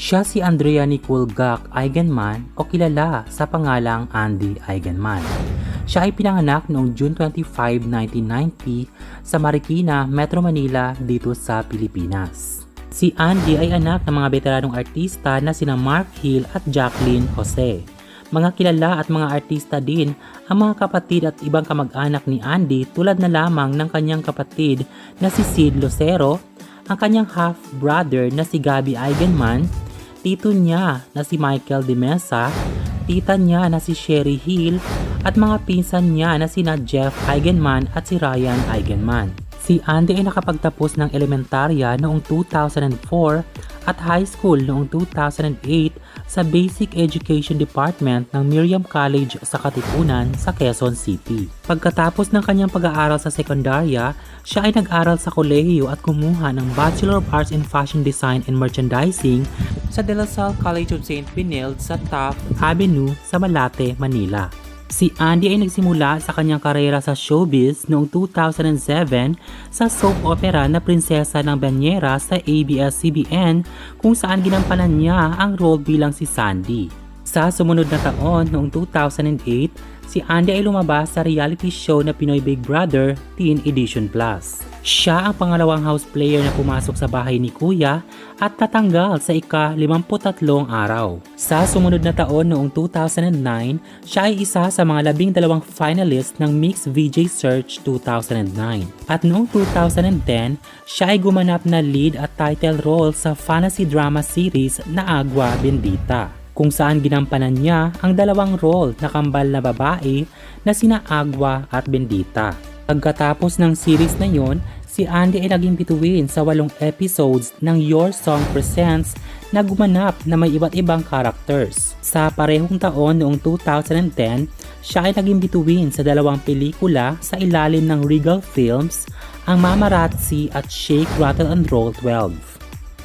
Siya si Andrea Nicole Gak Eigenmann o kilala sa pangalang Andy Eigenmann. Siya ay pinanganak noong June 25, 1990 sa Marikina, Metro Manila dito sa Pilipinas. Si Andy ay anak ng mga veteranong artista na sina Mark Hill at Jacqueline Jose. Mga kilala at mga artista din ang mga kapatid at ibang kamag-anak ni Andy tulad na lamang ng kanyang kapatid na si Sid Lucero, ang kanyang half-brother na si Gabby Eigenmann, tito niya na si Michael De Mesa, tita niya na si Sherry Hill, at mga pinsan niya na sina Jeff Eigenmann at si Ryan Eigenmann. Si Andy ay nakapagtapos ng elementarya noong 2004 at high school noong 2008 sa Basic Education Department ng Miriam College sa Katipunan sa Quezon City. Pagkatapos ng kanyang pag-aaral sa sekundarya, siya ay nag-aral sa kolehiyo at kumuha ng Bachelor of Arts in Fashion Design and Merchandising sa De La Salle College of St. Benilde sa Taft Avenue sa Malate, Manila. Si Andy ay nagsimula sa kanyang karera sa showbiz noong 2007 sa soap opera na Prinsesa ng Banyera sa ABS-CBN kung saan ginampanan niya ang role bilang si Sandy. Sa sumunod na taon noong 2008, si Andy ay lumabas sa reality show na Pinoy Big Brother Teen Edition Plus. Siya ang pangalawang house player na pumasok sa bahay ni Kuya at tatanggal sa ika-53 araw. Sa sumunod na taon noong 2009, siya ay isa sa mga 12 finalist ng Mix VJ Search 2009. At noong 2010, siya ay gumanap na lead at title role sa fantasy drama series na Agua Bendita, kung saan ginampanan niya ang dalawang role na kambal na babae na sina Agua at Bendita. Pagkatapos ng series na yon, si Andy ay naging bituin sa 8 episodes ng Your Song Presents na gumanap na may iba't ibang characters. Sa parehong taon noong 2010, siya ay naging bituin sa 2 pelikula sa ilalim ng Regal Films, ang Mamarazzi at Shake, Rattle and Roll 12.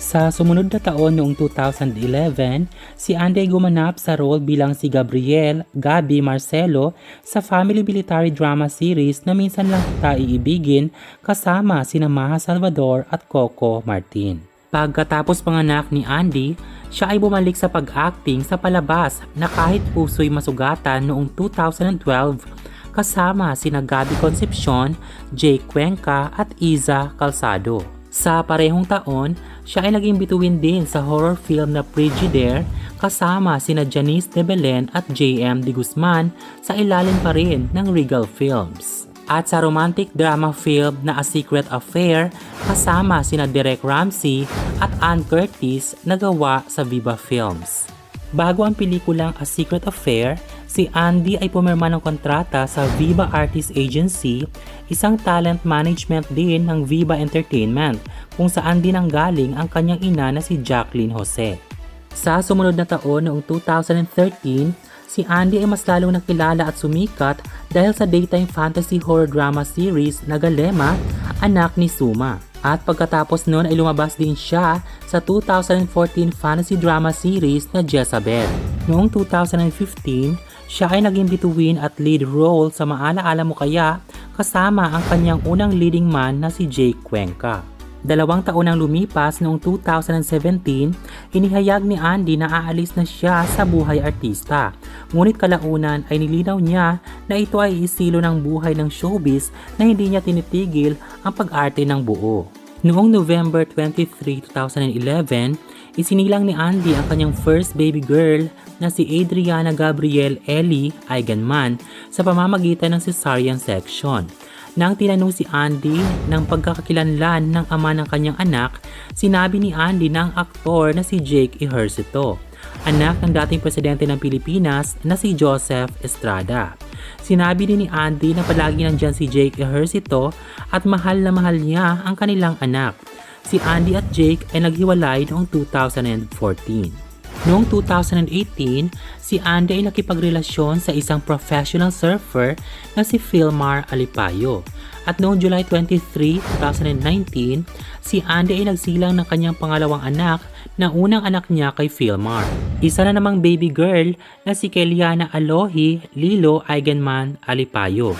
Sa sumunod na taon noong 2011, si Andy ay gumanap sa role bilang si Gabriel Gabi Marcelo sa family military drama series na Minsan Lang Kita Iibigin kasama sina Maha Salvador at Coco Martin. Pagkatapos panganak ni Andy, siya ay bumalik sa pag-acting sa palabas na Kahit Puso'y Masugatan noong 2012 kasama sina Gabby Concepcion, Jake Cuenca at Iza Calzado. Sa parehong taon, siya ay naging bituin din sa horror film na Frigidaire kasama sina Janice de Belen at J.M. de Guzman sa ilalim pa rin ng Regal Films. At sa romantic drama film na A Secret Affair kasama sina Derek Ramsey at Ann Curtis na gawa sa Viva Films. Bago ang pelikulang A Secret Affair, si Andy ay pumirma ng kontrata sa Viva Artist Agency, isang talent management din ng Viva Entertainment, kung saan din ang galing ang kanyang ina na si Jacqueline Jose. Sa sumunod na taon noong 2013, si Andy ay mas lalong nakilala at sumikat dahil sa daytime fantasy horror drama series na Galema, Anak ni Suma. At pagkatapos nun ay lumabas din siya sa 2014 fantasy drama series na Jezabel. Noong 2015, siya ay naging bituin at lead role sa Maalaala Mo Kaya kasama ang kanyang unang leading man na si Jake Cuenca. 2 taon nang lumipas noong 2017, inihayag ni Andy na aalis na siya sa buhay artista. Ngunit kalaunan ay nilinaw niya na ito ay isilo ng buhay ng showbiz na hindi niya tinitigil ang pag-arte ng buo. Noong November 23, 2011, isinilang ni Andy ang kanyang first baby girl na si Adriana Gabrielle Ellie Eigenmann sa pamamagitan ng cesarean section. Nang tinanong si Andy ng pagkakakilanlan ng ama ng kanyang anak, sinabi ni Andy na ang aktor na si Jake Ejercito, anak ng dating presidente ng Pilipinas na si Joseph Estrada. Sinabi din ni Andy na palagi nandyan si Jake Ejercito at mahal na mahal niya ang kanilang anak. Si Andy at Jake ay naghiwalay noong 2014. Noong 2018, si Andy ay nakipagrelasyon sa isang professional surfer na si Philmar Alipayo. At noong July 23, 2019, si Andy ay nagsilang ng kanyang pangalawang anak na unang anak niya kay Philmar. Isa na namang baby girl na si Keliana Alohi Lilo Eigenmann Alipayo.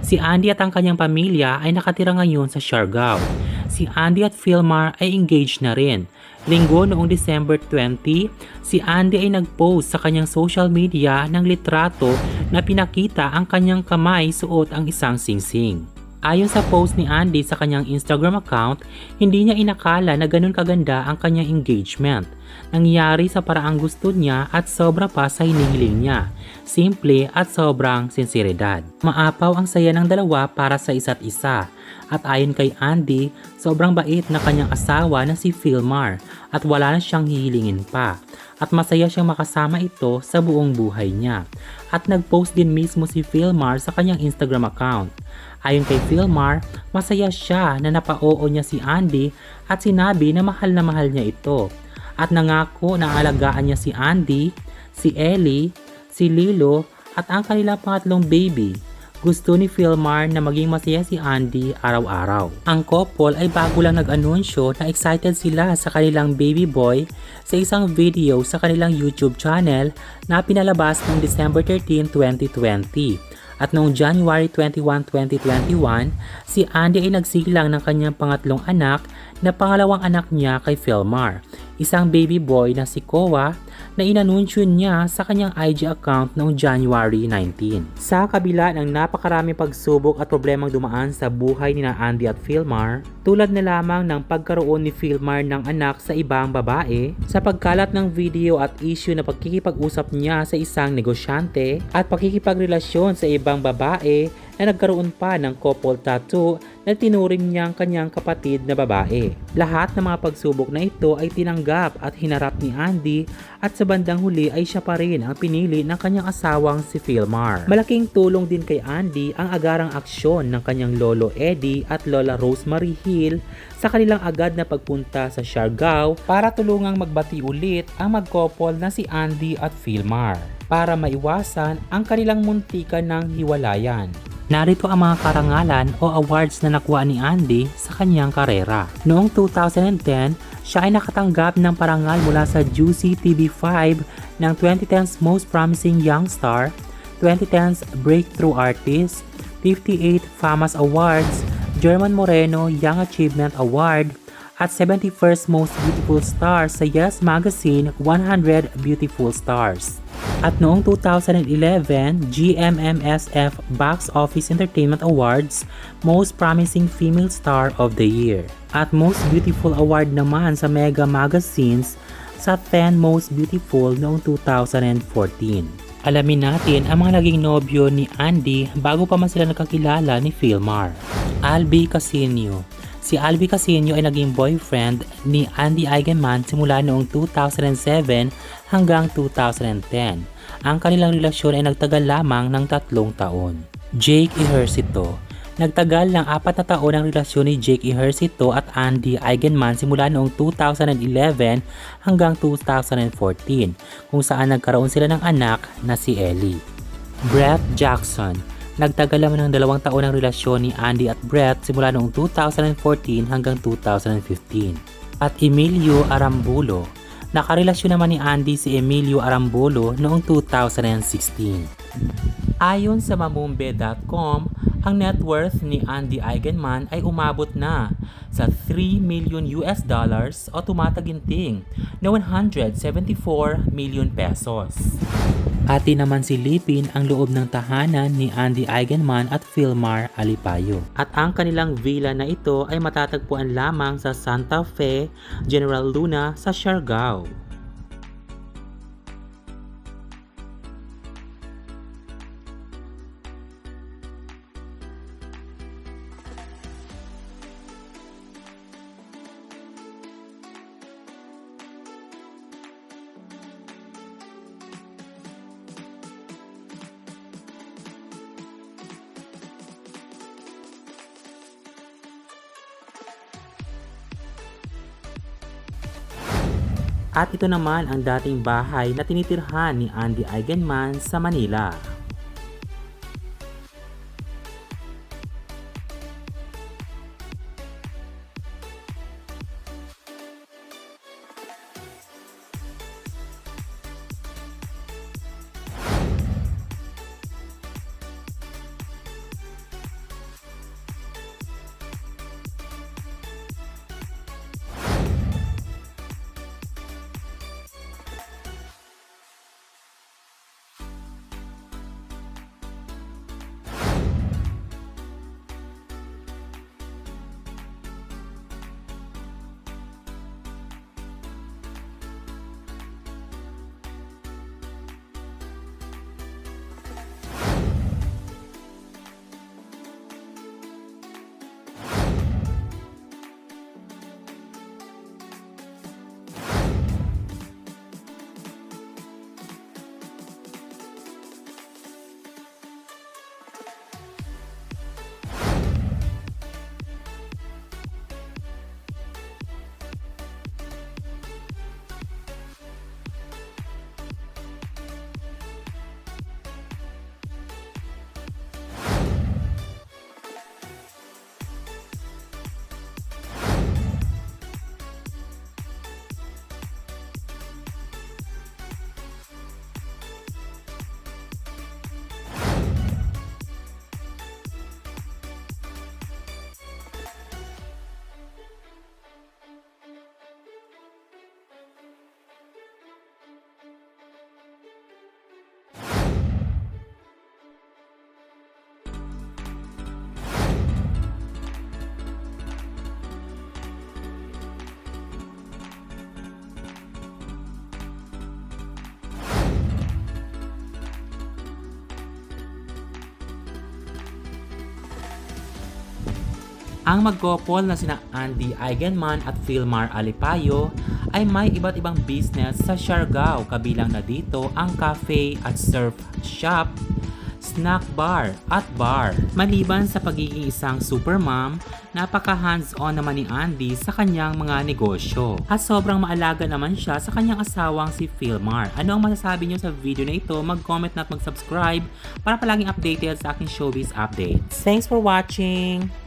Si Andy at ang kanyang pamilya ay nakatira ngayon sa Siargao. Si Andy at Philmar ay engaged na rin. Linggo noong December 20, si Andy ay nag-post sa kanyang social media ng litrato na pinakita ang kanyang kamay suot ang isang singsing. Ayon sa post ni Andy sa kanyang Instagram account, hindi niya inakala na ganun kaganda ang kanyang engagement. Nangyari sa paraang gusto niya at sobra pa sa hinihiling niya. Simple at sobrang sinseridad. Maapaw ang saya ng dalawa para sa isa't isa. At ayon kay Andy, sobrang bait na kanyang asawa na si Philmar at wala na siyang hihilingin pa. At masaya siyang makasama ito sa buong buhay niya. At nag-post din mismo si Philmar sa kanyang Instagram account. Ayon kay Philmar, masaya siya na napa-oo niya si Andy at sinabi na mahal niya ito. At nangako na alagaan niya si Andy, si Ellie, si Lilo at ang kanilang pangatlong baby. Gusto ni Philmar na maging masaya si Andy araw-araw. Ang couple ay bago lang nag-anunsyo na excited sila sa kanilang baby boy sa isang video sa kanilang YouTube channel na pinalabas noong December 13, 2020. At noong January 21, 2021, si Andy ay nagsilang ng kanyang pangatlong anak na pangalawang anak niya kay Philmar, isang baby boy na si Koa na inanunsyo niya sa kanyang IG account noong January 19. Sa kabila ng napakaraming pagsubok at problemang dumaan sa buhay ni Andy at Philmar, tulad na lamang ng pagkaroon ni Philmar ng anak sa ibang babae, sa pagkalat ng video at issue na pagkikipag-usap niya sa isang negosyante at pagkikipagrelasyon sa ibang babae na nagkaroon pa ng couple tattoo na tinuring niyang kanyang kapatid na babae. Lahat ng mga pagsubok na ito ay tinanggap at hinarap ni Andy at sa bandang huli ay siya pa rin ang pinili ng kanyang asawang si Philmar. Malaking tulong din kay Andy ang agarang aksyon ng kanyang lolo Eddie at lola Rosemary Hill sa kanilang agad na pagpunta sa Siargao para tulungang magbati ulit ang mag-couple na si Andy at Philmar para maiwasan ang kanilang muntikan ng hiwalayan. Narito ang mga karangalan o awards na nakuha ni Andy sa kanyang karera. Noong 2010, siya ay nakatanggap ng parangal mula sa Juicy TV5 ng 2010's Most Promising Young Star, 2010's Breakthrough Artist, 58 FAMAS Awards, German Moreno Young Achievement Award, at 71st Most Beautiful Star sa Yes Magazine 100 Beautiful Stars. At noong 2011, GMMSF Box Office Entertainment Awards, Most Promising Female Star of the Year. At Most Beautiful Award naman sa Mega Magazines sa 10 Most Beautiful noong 2014. Alamin natin ang mga naging nobyo ni Andy bago pa man sila nakakilala ni Philmar. Albi Casino. Si Albi Casino ay naging boyfriend ni Andy Eigenman simula noong 2007 hanggang 2010. Ang kanilang relasyon ay nagtagal lamang ng 3 taon. Jake Ejercito. Nagtagal ng 4 na taon ang relasyon ni Jake Ejercito at Andy Eigenman simula noong 2011 hanggang 2014 kung saan nagkaroon sila ng anak na si Ellie. Brett Jackson. Nagtagal naman ng 2 taon ang relasyon ni Andy at Brett simula noong 2014 hanggang 2015. At Emilio Arambulo. Nakarelasyon naman ni Andy si Emilio Arambulo noong 2016. Ayon sa mamumbe.com, ang net worth ni Andy Eigenman ay umabot na sa $3 million o tumataginting na 174 million pesos. Atin naman silipin ang loob ng tahanan ni Andy Eigenman at Philmar Alipayo. At ang kanilang villa na ito ay matatagpuan lamang sa Santa Fe, General Luna sa Siargao. At ito naman ang dating bahay na tinitirhan ni Andy Eigenman sa Manila. Ang magkopol na sina Andy Eigenman at Philmar Alipayo ay may iba't ibang business sa Siargao, kabilang na dito ang cafe at surf shop, snack bar at bar. Maliban sa pagiging isang supermom, napaka hands-on naman ni Andy sa kanyang mga negosyo. At sobrang maalaga naman siya sa kanyang asawang si Philmar. Ano ang masasabi niyo sa video na ito? Mag-comment na at mag-subscribe para palaging updated sa aking showbiz updates. Thanks for watching!